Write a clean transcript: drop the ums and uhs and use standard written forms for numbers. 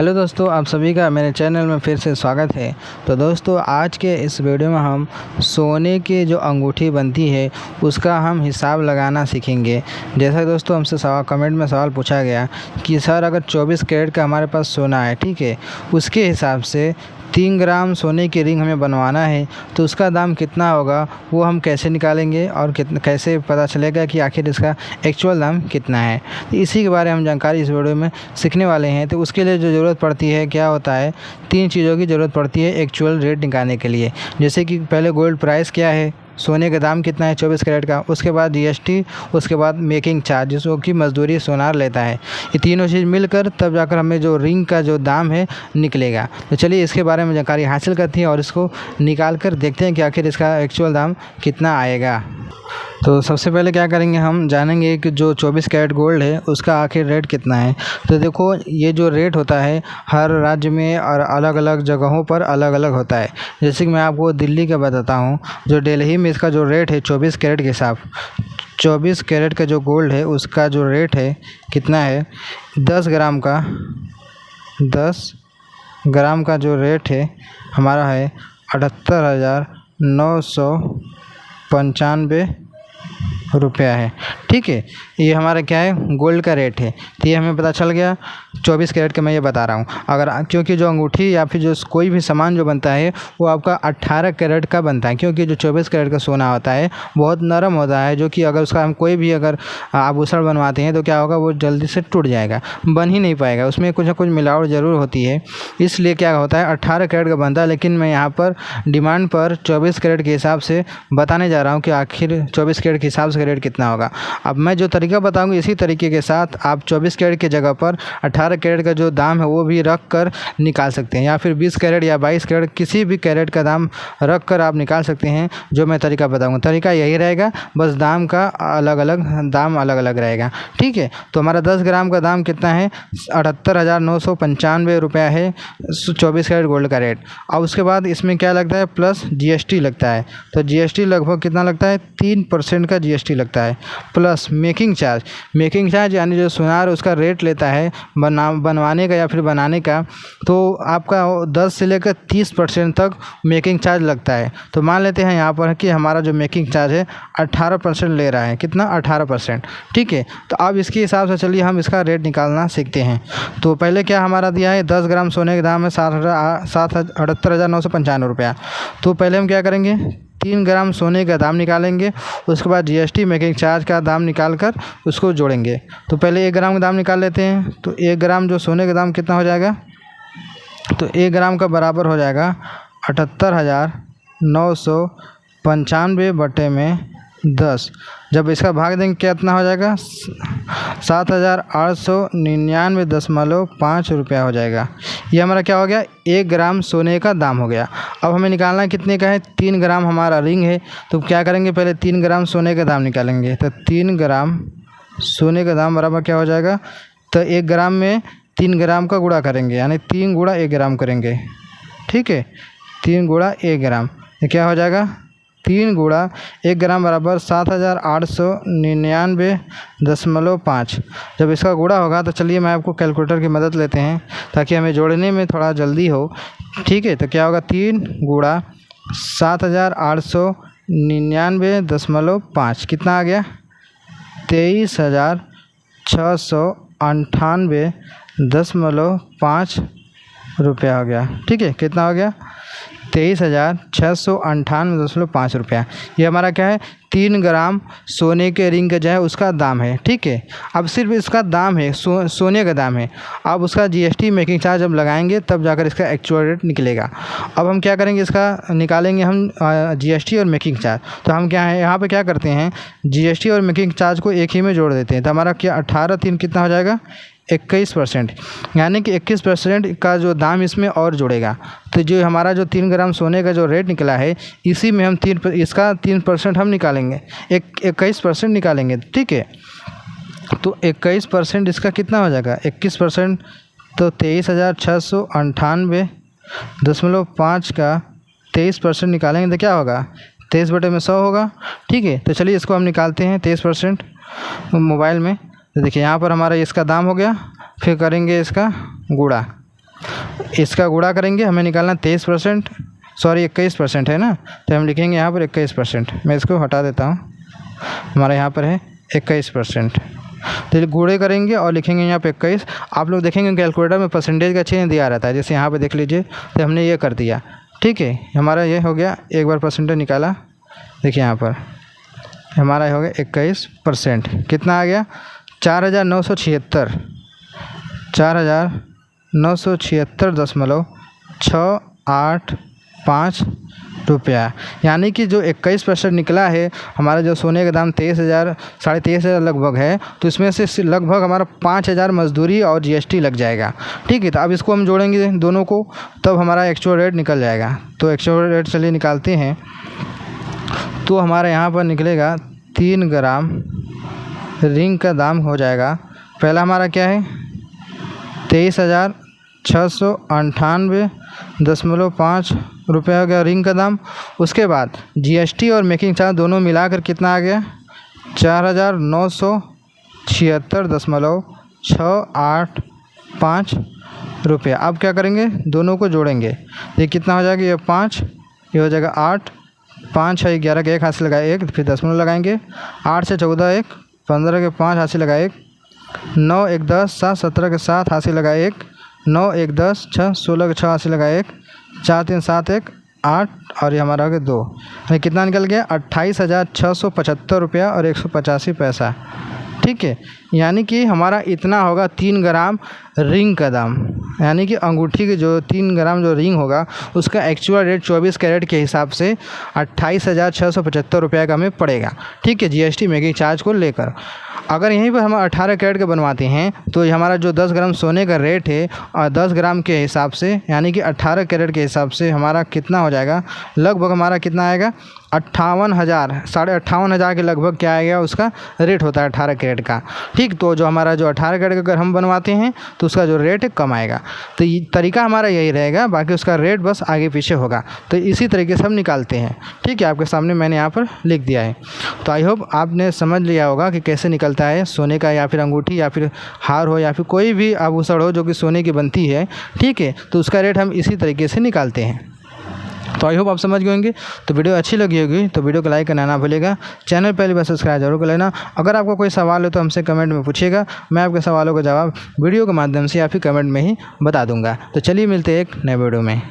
Hello दोस्तों, आप सभी का मेरे चैनल में फिर से स्वागत है। तो दोस्तों, आज के इस वीडियो में हम सोने की जो अंगूठी बनती है उसका हम हिसाब लगाना सीखेंगे। जैसा दोस्तों हमसे कमेंट में सवाल पूछा गया कि सर अगर 24 कैरेट का हमारे पास सोना है, ठीक है, उसके हिसाब से 3 ग्राम सोने की रिंग हमें बनवाना है तो उसका दाम कितना होगा, वो हम कैसे निकालेंगे और कैसे पता चलेगा कि आखिर इसका एक्चुअल दाम कितना है। तो इसी के बारे में हम जानकारी इस वीडियो में सीखने वाले हैं। तो उसके लिए जो ज़रूरत पड़ती है, क्या होता है, 3 चीज़ों की ज़रूरत पड़ती है एक्चुअल रेट निकालने के लिए। जैसे कि पहले गोल्ड प्राइस क्या है, सोने का दाम कितना है 24 कैरेट का, उसके बाद जीएसटी, उसके बाद मेकिंग चार्ज जो कि मजदूरी सोनार लेता है। ये तीनों चीज़ मिलकर तब जाकर हमें जो रिंग का जो दाम है निकलेगा। तो चलिए इसके बारे में जानकारी हासिल करते हैं और इसको निकाल कर देखते हैं कि आखिर इसका एक्चुअल दाम कितना आएगा। तो सबसे पहले क्या करेंगे, हम जानेंगे कि जो 24 कैरेट गोल्ड है उसका आखिर रेट कितना है। तो देखो, ये जो रेट होता है हर राज्य में और अलग अलग जगहों पर अलग अलग होता है। जैसे कि मैं आपको दिल्ली का बताता हूँ, जो दिल्ली में इसका जो रेट है 24 कैरेट के हिसाब, 24 कैरेट का जो गोल्ड है उसका जो रेट है कितना है, 10 ग्राम का, 10 ग्राम का जो रेट है हमारा है 78,995 रुपया है। ठीक है, ये हमारा क्या है, गोल्ड का रेट है। तो ये हमें पता चल गया 24 कैरेट का मैं ये बता रहा हूँ। अगर क्योंकि जो अंगूठी या फिर जो कोई भी सामान जो बनता है वो आपका 18 कैरेट का बनता है, क्योंकि जो 24 कैरेट का सोना होता है बहुत नरम होता है, जो कि अगर उसका हम कोई भी अगर आभूषण बनवाते हैं तो क्या होगा, वो जल्दी से टूट जाएगा, बन ही नहीं पाएगा, उसमें कुछ ना कुछ मिलावट ज़रूर होती है। इसलिए क्या होता है 18 कैरेट का बनता है। लेकिन मैं यहाँ पर डिमांड पर 24 कैरेट के हिसाब से बताने जा रहा हूँ कि आखिर 24 कैरेट के हिसाब से रेट कितना होगा। अब मैं जो तरीका बताऊंगा इसी तरीके के साथ आप 24 कैरेट की जगह पर 18 कैरेट का जो दाम है वो भी रख कर निकाल सकते हैं, या फिर 20 कैरेट या 22 कैरेट किसी भी कैरेट का दाम रख कर आप निकाल सकते हैं। जो मैं तरीका बताऊंगा तरीका यही रहेगा, बस दाम का अलग अलग रहेगा। ठीक है, तो हमारा 10 ग्राम का दाम कितना है, 78,995 रुपया है 24 कैरेट गोल्ड का रेट। और उसके बाद इसमें क्या लगता है, प्लस जीएसटी लगता है। तो जीएसटी लगभग कितना लगता है, 3% का जीएसटी लगता है, प्लस मेकिंग चार्ज यानी जो सुनार उसका रेट लेता है बनवाने का या फिर बनाने का, तो आपका 10 से लेकर 30% तक मेकिंग चार्ज लगता है। तो मान लेते हैं यहाँ पर कि हमारा जो मेकिंग चार्ज है 18% ले रहा है, कितना, 18%। ठीक है, तो अब इसके हिसाब से चलिए हम इसका रेट निकालना सीखते हैं। तो पहले क्या हमारा दिया है, 10 ग्राम सोने का दाम है 78,995 रुपया। तो पहले हम क्या करेंगे, 3 ग्राम सोने का दाम निकालेंगे, उसके बाद जीएसटी मेकिंग चार्ज का दाम निकाल कर उसको जोड़ेंगे। तो पहले 1 ग्राम का दाम निकाल लेते हैं। तो 1 ग्राम जो सोने का दाम कितना हो जाएगा, तो 1 ग्राम का बराबर हो जाएगा 78,995 बटे में 10। जब इसका भाग देंगे कितना हो जाएगा, 7,899.5 रुपया हो जाएगा। ये हमारा क्या हो गया, 1 ग्राम सोने का दाम हो गया। अब हमें निकालना कितने का है, 3 ग्राम हमारा रिंग है। तो क्या करेंगे, पहले 3 ग्राम सोने का दाम निकालेंगे। तो 3 ग्राम सोने का दाम बराबर क्या हो जाएगा, तो 1 ग्राम में 3 ग्राम का गुणा करेंगे, यानी 3 गुणा 1 ग्राम करेंगे। ठीक है, 3 गुणा 1 ग्राम, ये क्या हो जाएगा, 3 गुणा 1 ग्राम बराबर 7,899.5। जब इसका गुणा होगा तो चलिए मैं आपको कैलकुलेटर की मदद लेते हैं ताकि हमें जोड़ने में थोड़ा जल्दी हो। ठीक है, तो क्या होगा, 3 गुणा 7,899.5 कितना आ गया, 23,698.5 रुपया हो गया। ठीक है, कितना हो गया, 23,698.5 रुपया। ये हमारा क्या है, 3 ग्राम सोने के रिंग का जो है उसका दाम है। ठीक है, अब सिर्फ इसका दाम है, सोने का दाम है। अब उसका जीएसटी मेकिंग चार्ज जब लगाएंगे तब जाकर इसका एक्चुअल रेट निकलेगा। अब हम क्या करेंगे, इसका निकालेंगे हम जीएसटी और मेकिंग चार्ज। तो हम क्या है, यहाँ पे क्या करते हैं, जीएसटी और मेकिंग चार्ज को एक ही में जोड़ देते हैं। तो हमारा क्या 18 कितना हो जाएगा, 21%, यानी कि 21% का जो दाम इसमें और जुड़ेगा। तो जो हमारा जो 3 ग्राम सोने का जो रेट निकला है इसी में हम इसका 3% हम निकालेंगे, 21% निकालेंगे। ठीक है, तो 21% इसका कितना हो जाएगा, 21%, तो 23,698.5 का 23% निकालेंगे तो क्या होगा, 23 बटे में 100 होगा। ठीक है, तो चलिए इसको हम निकालते हैं 23% मोबाइल में। तो देखिए यहाँ पर हमारा इसका दाम हो गया, फिर करेंगे इसका गुणा, इसका गुणा करेंगे, हमें निकालना 23%, सॉरी 21% है ना, तो हम लिखेंगे यहाँ पर 21%। मैं इसको हटा देता हूँ, हमारा यहाँ पर है 21%। तो गुणे करेंगे और लिखेंगे यहाँ पे 21। आप लोग देखेंगे कैलकुलेटर में परसेंटेज का चिन्ह दिया रहता है, जैसे यहाँ पे देख लीजिए, तो हमने ये कर दिया। ठीक है, हमारा ये हो गया, एक बार परसेंटेज निकाला, देखिए यहाँ पर हमारा हो गया 21%। कितना आ गया? 4976, 4976.685 रुपया। यानी कि जो 21% निकला है, हमारा जो सोने का दाम 23,000 साढ़े 23,000 लगभग है, तो इसमें से लगभग हमारा 5,000 मजदूरी और जीएसटी लग जाएगा। ठीक है, तो अब इसको हम जोड़ेंगे दोनों को, तब हमारा एक्चुअल रेट निकल जाएगा। तो एक्चुअल रेट चलिए निकालते हैं। तो हमारा यहाँ पर निकलेगा 3 ग्राम रिंग का दाम हो जाएगा, पहला हमारा क्या है 23,698.5 रुपये हो गया रिंग का दाम। उसके बाद जीएसटी और मेकिंग चार्ज दोनों मिलाकर कितना आ गया 4,976.685 रुपये। अब क्या करेंगे, दोनों को जोड़ेंगे, ये कितना हो जाएगा, ये 5, ये हो जाएगा 8, 5 है 11 के 1 हाथ से लगाए 1, फिर दशमलव लगाएंगे, 8 से 14 1, 15 के 5 हाथ से लगाए 1, 9 1 10 7 17 के 7 हाथ से लगाए 1, 9 1 10 6 16 के 6 हाथ से लगाए 1, 4 3 7 1 8 और ये हमारा हो गया 2। कितना निकल गया 28,675 रुपया और 185 पैसा। ठीक है, यानी कि हमारा इतना होगा 3 ग्राम रिंग का दाम, यानी कि अंगूठी के जो 3 ग्राम जो रिंग होगा उसका एक्चुअल रेट 24 कैरेट के हिसाब से 28,675 रुपये का हमें पड़ेगा। ठीक है, जीएसटी मेकिंग चार्ज को लेकर। अगर यहीं पर हम 18 कैरेट के बनवाते हैं तो हमारा जो 10 ग्राम सोने का रेट है और 10 ग्राम के हिसाब से, यानी कि 18 कैरेट के हिसाब से हमारा कितना हो जाएगा, लगभग हमारा कितना आएगा 58,000 साढ़े 58,000 के लगभग क्या आएगा, उसका रेट होता है 18 कैरेट का। ठीक, तो जो हमारा जो 18 कैरेट का अगर हम बनवाते हैं तो उसका जो रेट है कम आएगा। तो ये तरीका हमारा यही रहेगा, बाकी उसका रेट बस आगे पीछे होगा। तो इसी तरीके से हम निकालते हैं। ठीक है, आपके सामने मैंने यहाँ पर लिख दिया है। तो आई होप आपने समझ लिया होगा कि कैसे निकलता है सोने का, या फिर अंगूठी, या फिर हार हो, या फिर कोई भी आभूषण हो जो कि सोने की बनती है। ठीक है, तो उसका रेट हम इसी तरीके से निकालते हैं। तो आई होप आप समझ गए होंगे। तो वीडियो अच्छी लगी होगी तो वीडियो को लाइक करना ना भूलिएगा, चैनल पहली बार सब्सक्राइब जरूर कर लेना। अगर आपको कोई सवाल हो तो हमसे कमेंट में पूछिएगा, मैं आपके सवालों का जवाब वीडियो के माध्यम से या फिर कमेंट में ही बता दूंगा। तो चलिए मिलते हैं एक नए वीडियो में।